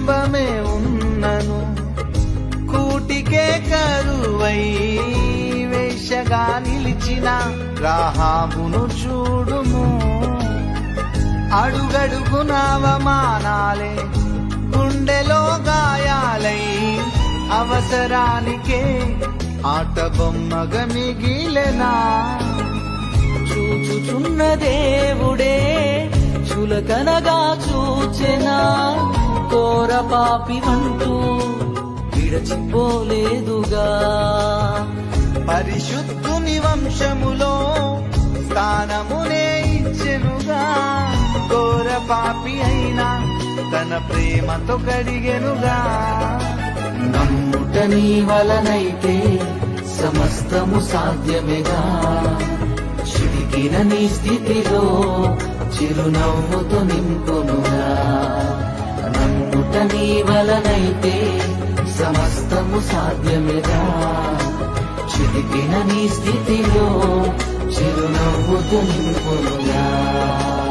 కుటుంబమే ఉన్నను కూటికే కరువై వేషగా నిలిచిన రాహాబును చూడుము. అడుగడుగున అవమానాలే గుండెలో గాయాలై అవసరానికే ఆట బొమ్మగా మిగిలెనా. చూచుచున్న దేవుడే చులకనగా చూచెనా, కోర పాపి అంటూ విడచిపోలేదుగా. పరిశుద్ధుని వంశములో స్థానమునే ఇచ్చెనుగా, ఘోర పాపి అయినా తన ప్రేమతో కడిగెనుగా. నమ్ముట నీ వలనైతే సమస్తము సాధ్యమేగా, చిరికిన నీ స్థితిలో చిరునవ్వుతో నింపునుగా. నమ్ముట నీ వలనైతే సమస్తము సాధ్యమేగా, చిరికిన నీ స్థితిలో చిరునవ్వుతో నింపునుగా.